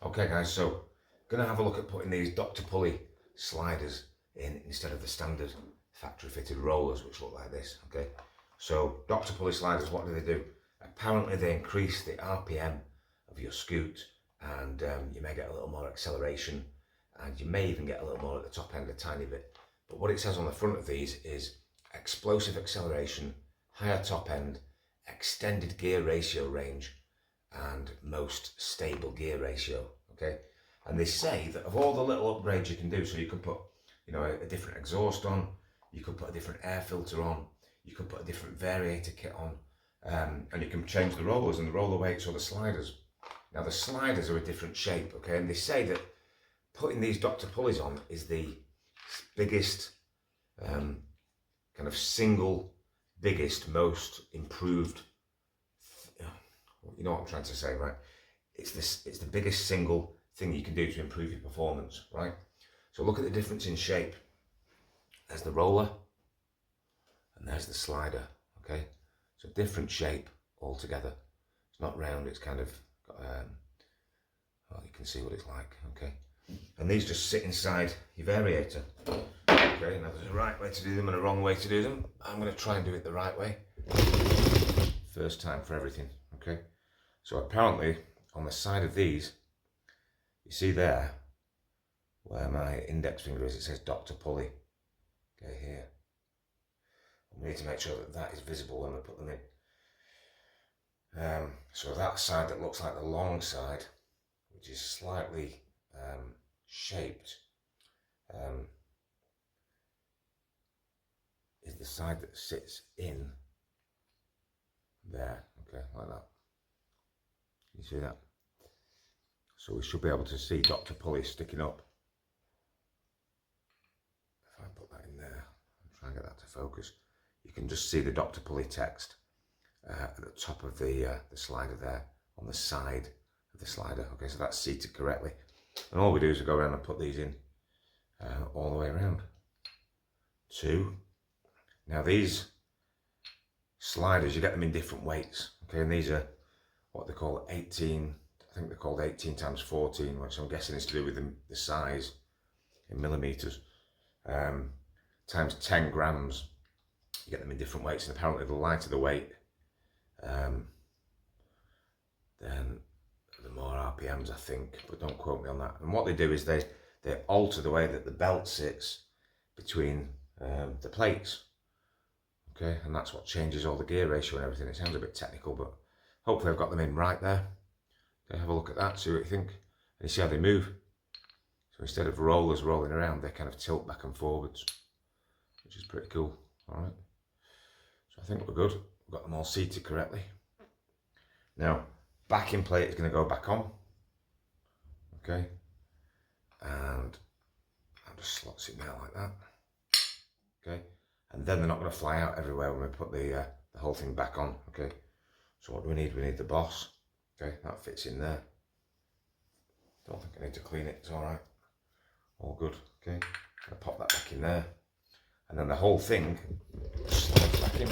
Okay guys, so gonna have a look at putting these Dr. Pulley sliders in instead of the standard factory fitted rollers which look like this. Okay, so Dr. Pulley sliders, what do? Apparently they increase the RPM of your scoot, and you may get a little more acceleration, and you may even get a little more at the top end, a tiny bit. But what it says on the front of these is explosive acceleration, higher top end, extended gear ratio range, and most stable gear ratio. Okay, and they say that of all the little upgrades you can do, so you could put, you know, a different exhaust on, you could put a different air filter on, you could put a different variator kit on, and you can change the rollers and the roller weights or the sliders. Now the sliders are a different shape, okay, and they say that putting these Dr. Pulleys on is the biggest, kind of single biggest, most improved, you know what I'm trying to say, right? It's the biggest single thing you can do to improve your performance, right? So look at the difference in shape. There's the roller and there's the slider, okay? So different shape altogether. It's not round, it's kind of got, well, you can see what it's like, okay? And these just sit inside your variator. Okay, now there's a right way to do them and a wrong way to do them. I'm going to try and do it the right way. First time for everything, okay? So apparently on the side of these, you see there where my index finger is, it says Dr. Pulley. Okay, here. We need to make sure that that is visible when we put them in. So that side that looks like the long side, which is slightly shaped, is the side that sits in there, okay, like that. You see that? So we should be able to see Dr. Pulley sticking up. If I put that in there and try and get that to focus, you can just see the Dr. Pulley text at the top of the slider there, on the side of the slider. Okay, so that's seated correctly. And all we do is we go around and put these in all the way around. 2. Now these sliders, you get them in different weights. Okay, and these are what they call 18, I think they're called 18 times 14, which I'm guessing is to do with the size in millimeters, times 10 grams. You get them in different weights, and apparently the lighter the weight, then the more RPMs, I think, but don't quote me on that. And what they do is they alter the way that the belt sits between the plates. Okay, and that's what changes all the gear ratio and everything. It sounds a bit technical, but hopefully I've got them in right there. Okay, have a look at that, see what you think. And you see how they move. So instead of rollers rolling around, they kind of tilt back and forwards, which is pretty cool. All right. So I think we're good. We've got them all seated correctly. Now, backing plate is going to go back on. Okay. And I'll just slot it now like that. Okay. And then they're not going to fly out everywhere when we put the whole thing back on. Okay. So what do we need? We need the boss. Okay, that fits in there. Don't think I need to clean it. It's all right. All good. Okay. Gonna pop that back in there, and then the whole thing slides back in.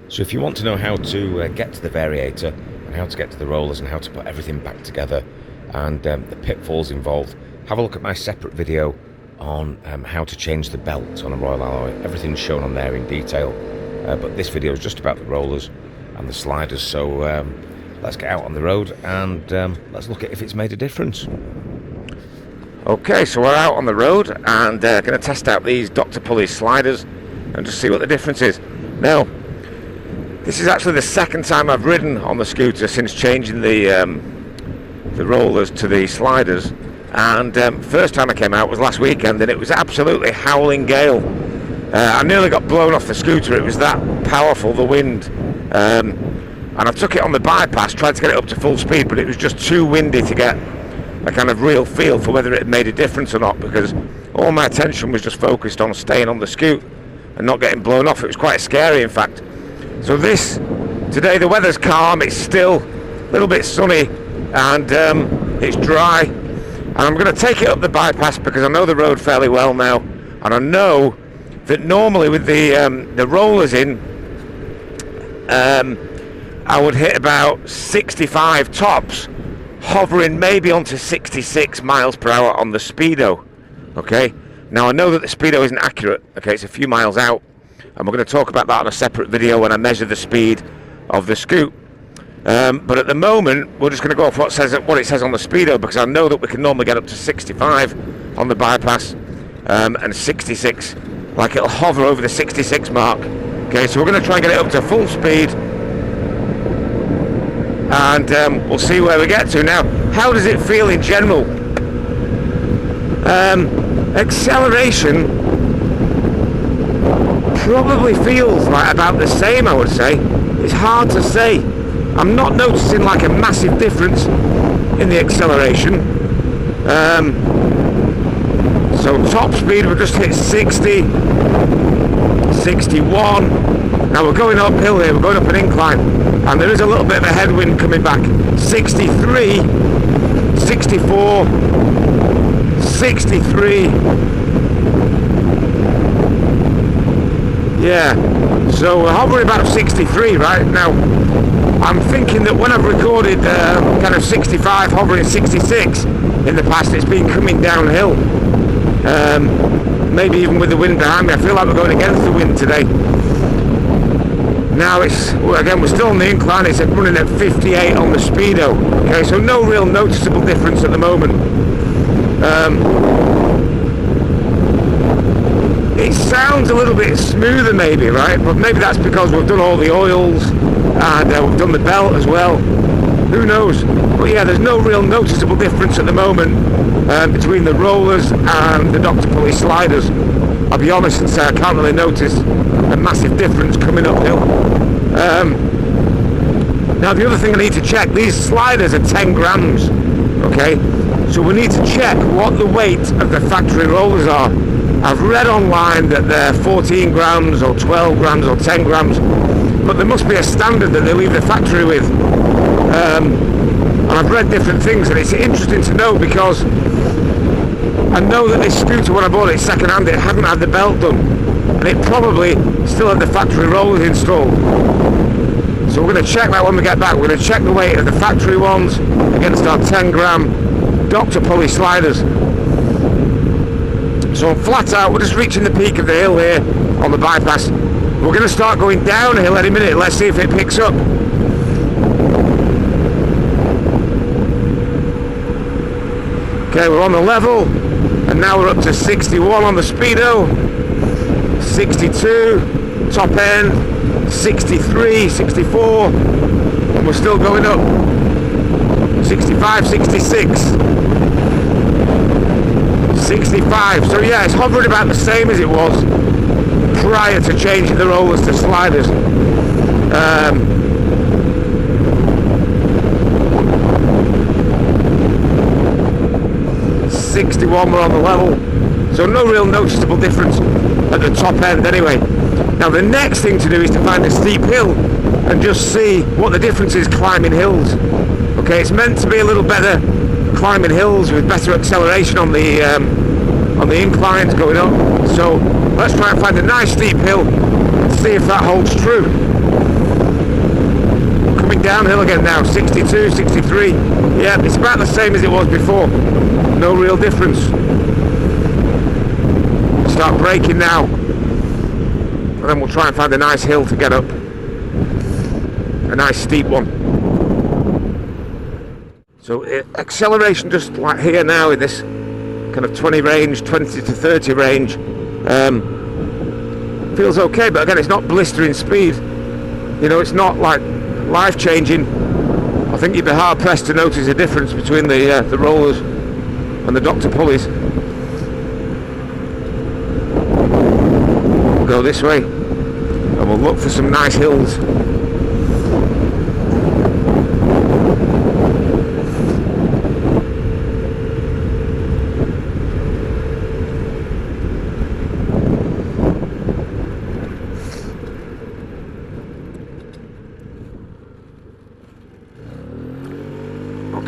So if you want to know how to get to the variator and how to get to the rollers and how to put everything back together and the pitfalls involved, have a look at my separate video on how to change the belt on a Royal Alloy. Everything's shown on there in detail, but this video is just about the rollers and the sliders. So let's get out on the road and let's look at if it's made a difference. Okay, so we're out on the road and going to test out these Dr. Pulley sliders and just see what the difference is. Now, this is actually the second time I've ridden on the scooter since changing the rollers to the sliders. And first time I came out was last weekend, and it was absolutely howling gale. I nearly got blown off the scooter. It was that powerful, the wind. And I took it on the bypass, tried to get it up to full speed, but it was just too windy to get a kind of real feel for whether it made a difference or not, because all my attention was just focused on staying on the scoot and not getting blown off. It was quite scary, in fact. So today the weather's calm, it's still a little bit sunny, and it's dry. And I'm going to take it up the bypass because I know the road fairly well now, and I know that normally with the rollers in, I would hit about 65 tops, hovering maybe onto 66 miles per hour on the speedo. Okay, now I know that the speedo isn't accurate. Okay, it's a few miles out, and we're going to talk about that on a separate video when I measure the speed of the scoot. But at the moment, we're just going to go off what it says on the speedo, because I know that we can normally get up to 65 on the bypass, and 66, like it'll hover over the 66 mark. Okay, so we're going to try and get it up to full speed, and we'll see where we get to. Now, how does it feel in general? Acceleration probably feels like about the same, I would say. It's hard to say. I'm not noticing like a massive difference in the acceleration. So top speed, we've just hit 60, 61. Now we're going uphill here, we're going up an incline, and there is a little bit of a headwind coming back. 63, 64, 63. Yeah, so we're hovering about 63 right now. I'm thinking that when I've recorded kind of 65, hovering 66 in the past, it's been coming downhill. Maybe even with the wind behind me. I feel like we're going against the wind today. Now we're still on the incline. It's running at 58 on the speedo. Okay, so no real noticeable difference at the moment. It sounds a little bit smoother maybe, right? But maybe that's because we've done all the oils and we've done the belt as well. Who knows? But yeah, there's no real noticeable difference at the moment between the rollers and the Dr. Pulley Sliders. I'll be honest and say I can't really notice a massive difference coming uphill. Now the other thing I need to check, these sliders are 10 grams, okay? So we need to check what the weight of the factory rollers are. I've read online that they're 14 grams or 12 grams or 10 grams, but there must be a standard that they leave the factory with. And I've read different things, and it's interesting to know because I know that this scooter, when I bought it second hand, it hadn't had the belt done, and it probably still had the factory rollers installed. So we're going to check that when we get back. We're going to check the weight of the factory ones against our 10 gram Dr. Pulley Sliders. So flat out, we're just reaching the peak of the hill here on the bypass. We're going to start going downhill any minute. Let's see if it picks up. Okay, we're on the level, and now we're up to 61 on the speedo, 62, top end, 63, 64, and we're still going up, 65, 66, 65. So yeah, it's hovering about the same as it was prior to changing the rollers to sliders. 61, we're on the level, so no real noticeable difference at the top end anyway. Now the next thing to do is to find a steep hill and just see what the difference is climbing hills. Okay, it's meant to be a little better climbing hills with better acceleration on the inclines going up. So let's try and find a nice steep hill and see if that holds true. Coming downhill again now, 62, 63. Yeah, it's about the same as it was before. No real difference. Start braking now, and then we'll try and find a nice hill to get up. A nice steep one. So acceleration just like here now in this kind of 20 range, 20 to 30 range, feels okay, but again it's not blistering speed. You know, it's not like life-changing. I think you'd be hard pressed to notice a difference between the rollers and the Dr. Pulleys. We'll go this way and we'll look for some nice hills.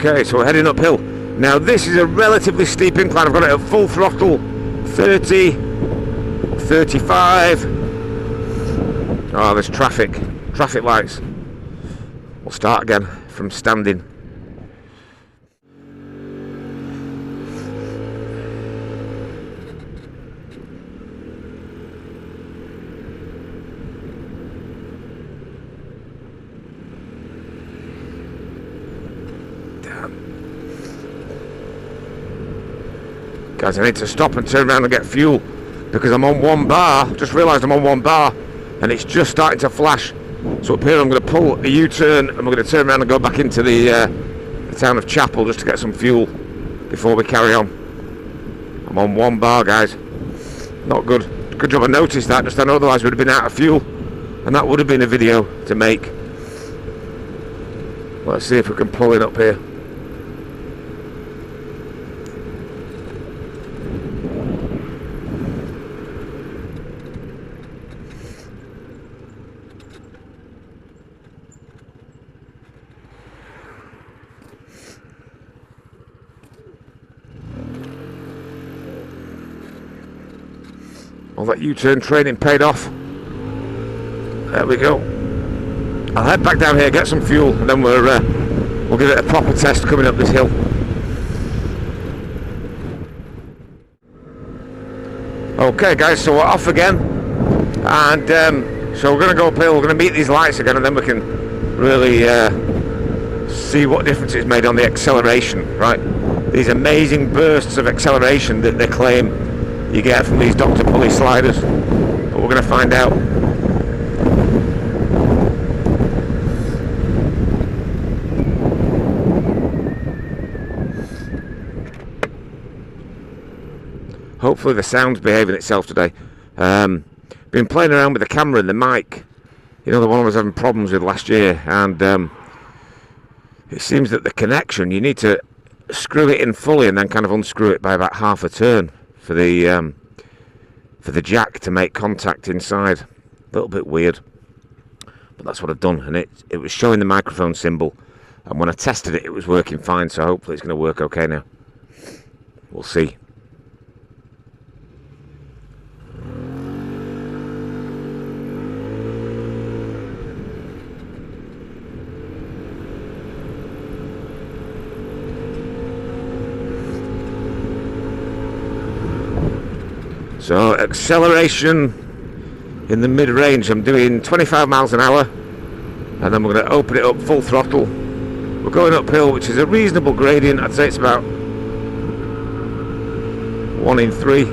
Okay, so we're heading uphill. Now this is a relatively steep incline. I've got it at full throttle, 30, 35. Oh, there's traffic lights. we'll start again from standing. Guys, I need to stop and turn around and get fuel because I'm on 1 bar. Just realised I'm on 1 bar and it's just starting to flash. So up here I'm going to pull a U-turn and we're going to turn around and go back into the town of Chapel just to get some fuel before we carry on. I'm on 1 bar, guys. Not good. Good job I noticed that, just then otherwise we'd have been out of fuel and that would have been a video to make. Let's see if we can pull it up here. All that U-turn training paid off. There we go. I'll head back down here, get some fuel, and then we'll give it a proper test coming up this hill. Okay, guys, so we're off again, and so we're going to go uphill. We're going to meet these lights again, and then we can really see what difference it's made on the acceleration. Right, these amazing bursts of acceleration that they claim you get from these Dr. Pulley sliders, but we're going to find out. Hopefully the sound's behaving itself today. Been playing around with the camera and the mic, you know, the one I was having problems with last year, and it seems that the connection, you need to screw it in fully and then kind of unscrew it by about half a turn for the jack to make contact inside. A little bit weird, but that's what I've done, and it was showing the microphone symbol, and when I tested it, it was working fine, so hopefully it's going to work okay now. We'll see. So acceleration in the mid-range, I'm doing 25 miles an hour, and then we're going to open it up full throttle. We're going uphill, which is a reasonable gradient. I'd say it's about 1 in 3.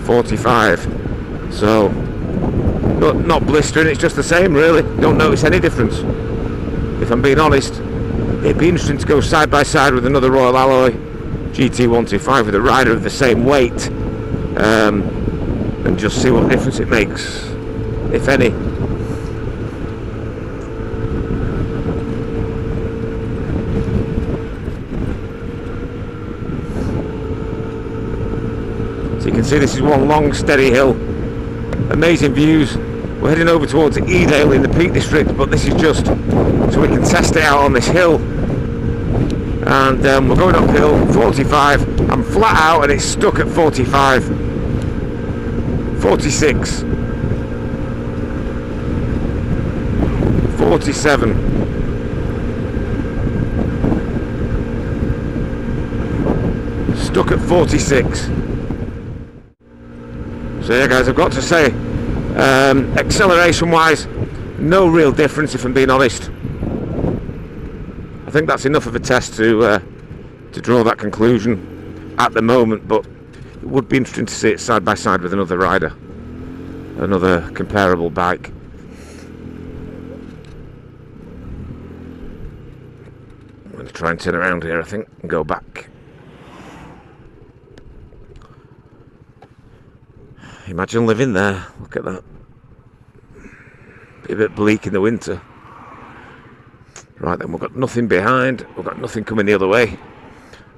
.45. So not blistering, it's just the same really. Don't notice any difference, if I'm being honest. It'd be interesting to go side by side with another Royal Alloy GT125 with a rider of the same weight, and just see what difference it makes, if any. So you can see this is one long steady hill. Amazing views. We're heading over towards Edale in the Peak District, but this is just so we can test it out on this hill. And we're going uphill, 45. I'm flat out and it's stuck at 45. 46. 47. Stuck at 46. So yeah guys, I've got to say, acceleration wise, no real difference if I'm being honest. I think that's enough of a test to draw that conclusion at the moment, but it would be interesting to see it side by side with another rider, another comparable bike. I'm going to try and turn around here, I think, and go back. Imagine living there. Look at that. Be a bit bleak in the winter. Right then, we've got nothing behind. We've got nothing coming the other way.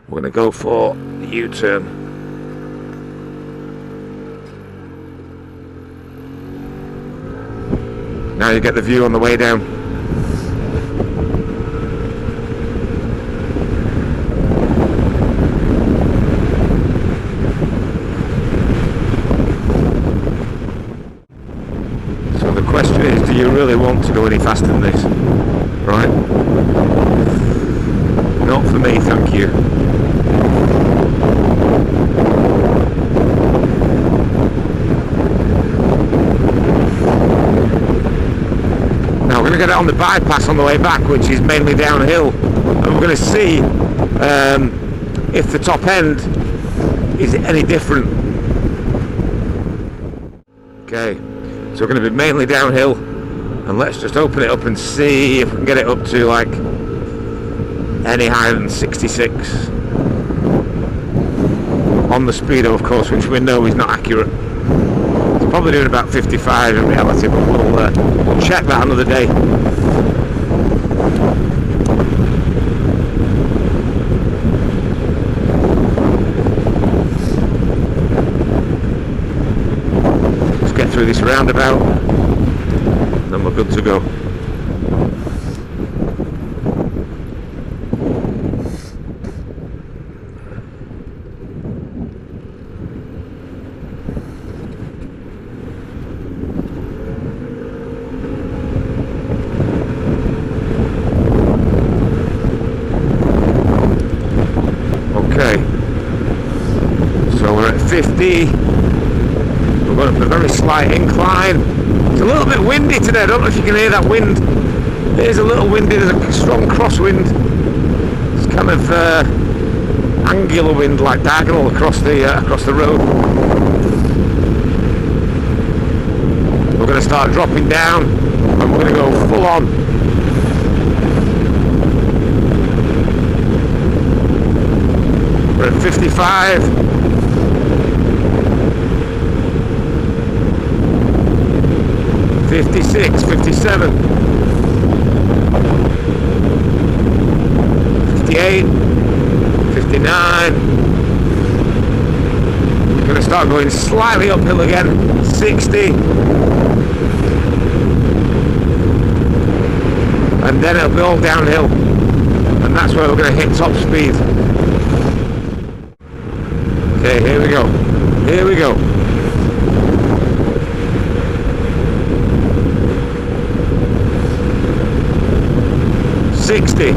We're going to go for the U-turn. Now you get the view on the way down. really want to go any faster than this, right? Not for me, thank you. Now we're going to get it on the bypass on the way back, which is mainly downhill, and we're going to see if the top end is any different. Okay, so we're going to be mainly downhill, and let's just open it up and see if we can get it up to like any higher than 66 on the speedo, of course, which we know is not accurate. It's probably doing about 55 in reality, but we'll check that another day. Let's get through this roundabout, and then we're good to go. Okay, so we're at 50. We're going up a very slight incline. It's a little bit windy today. I don't know if you can hear that wind. It is a little windy. There's a strong crosswind. It's kind of angular wind, like diagonal across the road. We're going to start dropping down, and we're going to go full on. We're at 55. 56, 57. 58. 59. We're going to start going slightly uphill again. 60. And then it'll be all downhill. And that's where we're going to hit top speed. Okay, here we go. Here we go. $60.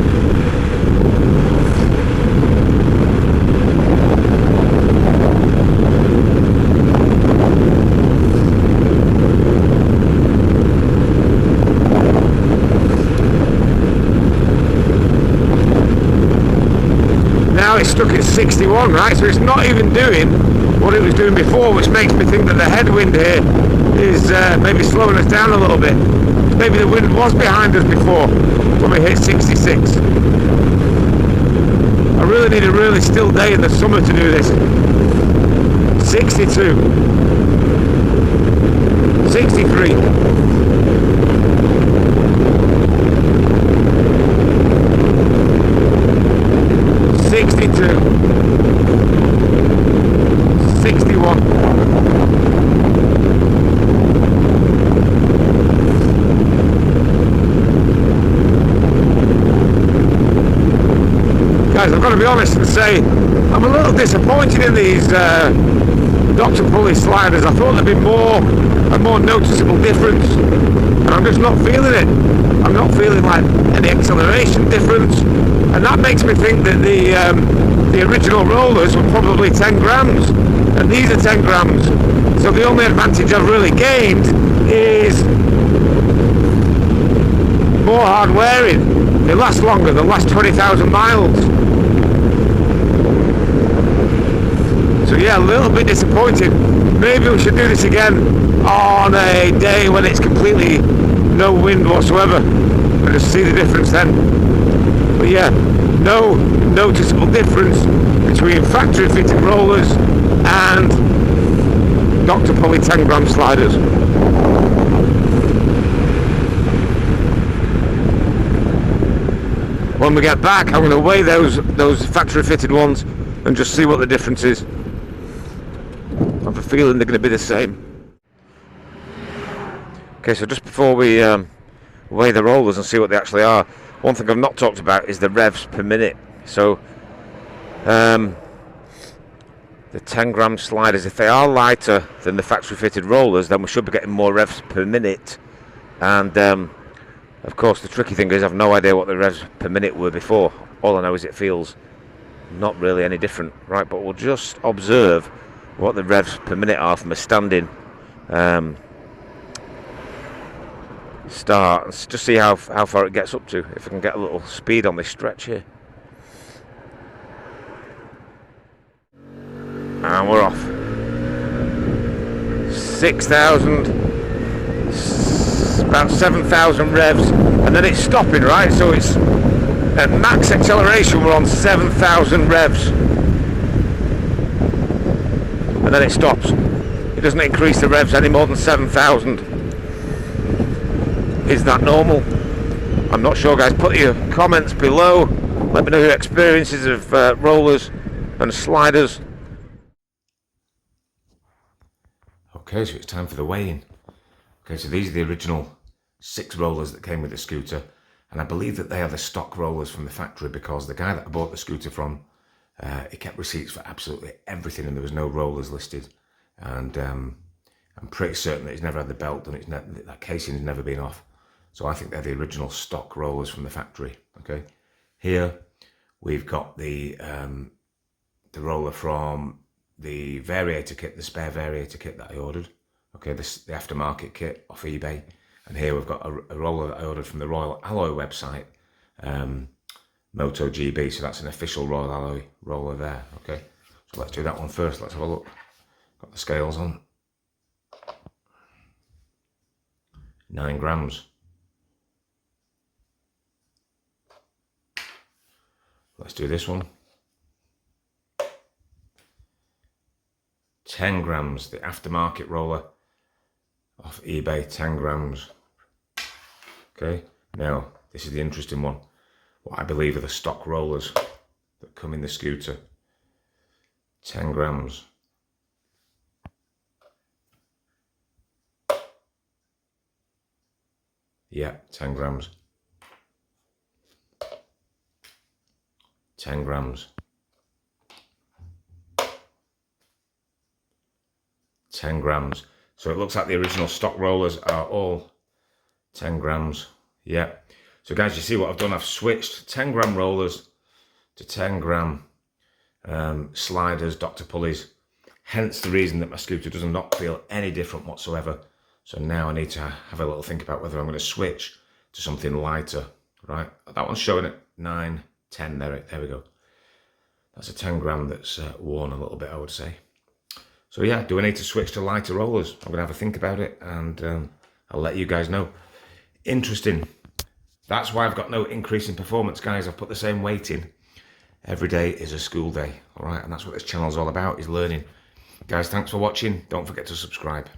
Now it's stuck at 61, right? So it's not even doing what it was doing before, which makes me think that the headwind here is maybe slowing us down a little bit. Maybe the wind was behind us before when we hit 66. I really need a really still day in the summer to do this. 62. 63. 62. 61. Guys, I've got to be honest and say I'm a little disappointed in these Dr. Pulley sliders. I thought there'd be a more noticeable difference, and I'm just not feeling it. I'm not feeling like any acceleration difference, and that makes me think that the original rollers were probably 10 grams, and these are 10 grams. So the only advantage I've really gained is more hard wearing. They last longer. They last 20,000 miles. So yeah, a little bit disappointed. Maybe we should do this again on a day when it's completely no wind whatsoever, and just see the difference then. But yeah, no noticeable difference between factory fitted rollers and Dr. Pulley 10 gram sliders. When we get back, I'm going to weigh those factory fitted ones and just see what the difference is. I have a feeling they're going to be the same. Okay, so just before we weigh the rollers and see what they actually are, one thing I've not talked about is the revs per minute. So the 10 gram sliders, if they are lighter than the factory fitted rollers, then we should be getting more revs per minute And of course the tricky thing is I've no idea what the revs per minute were before. All I know is it feels not really any different, right? But we'll just observe what the revs per minute are from a standing start. Let's just see how far it gets up to, if I can get a little speed on this stretch here. And we're off. 6,000, about 7,000 revs, and then it's stopping, right? So it's at max acceleration, we're on 7,000 revs, and then it stops. It doesn't increase the revs any more than 7,000. Is that normal? I'm not sure, guys. Put your comments below. Let me know your experiences of rollers and sliders. Okay, so it's time for the weigh-in. Okay, so these are the original 6 rollers that came with the scooter, and I believe that they are the stock rollers from the factory, because the guy that I bought the scooter from, he kept receipts for absolutely everything, and there was no rollers listed. And I'm pretty certain that he's never had the belt done. That casing has never been off. So I think they're the original stock rollers from the factory. Okay, here we've got the roller from the variator kit, the spare variator kit that I ordered. Okay, the aftermarket kit off eBay. And here we've got a roller that I ordered from the Royal Alloy website, MotoGB. So that's an official Royal Alloy roller there. Okay, so let's do that one first. Let's have a look. Got the scales on. 9 grams. Let's do this one. 10 grams, the aftermarket roller off eBay, 10 grams. Okay, now this is the interesting one. What I believe are the stock rollers that come in the scooter. 10 grams. Yeah, 10 grams. 10 grams. 10 grams. So it looks like the original stock rollers are all 10 grams. Yeah. So guys, you see what I've done? I've switched 10 gram rollers to 10 gram sliders, Dr. Pulleys. Hence the reason that my scooter does not feel any different whatsoever. So now I need to have a little think about whether I'm going to switch to something lighter, right? That one's showing at 9, 10, there we go. That's a 10 gram that's worn a little bit, I would say. So yeah, do I need to switch to lighter rollers? I'm going to have a think about it, and I'll let you guys know. Interesting. That's why I've got no increase in performance, guys. I've put the same weight in. Every day is a school day, all right? And that's what this channel's all about, is learning. Guys, thanks for watching. Don't forget to subscribe.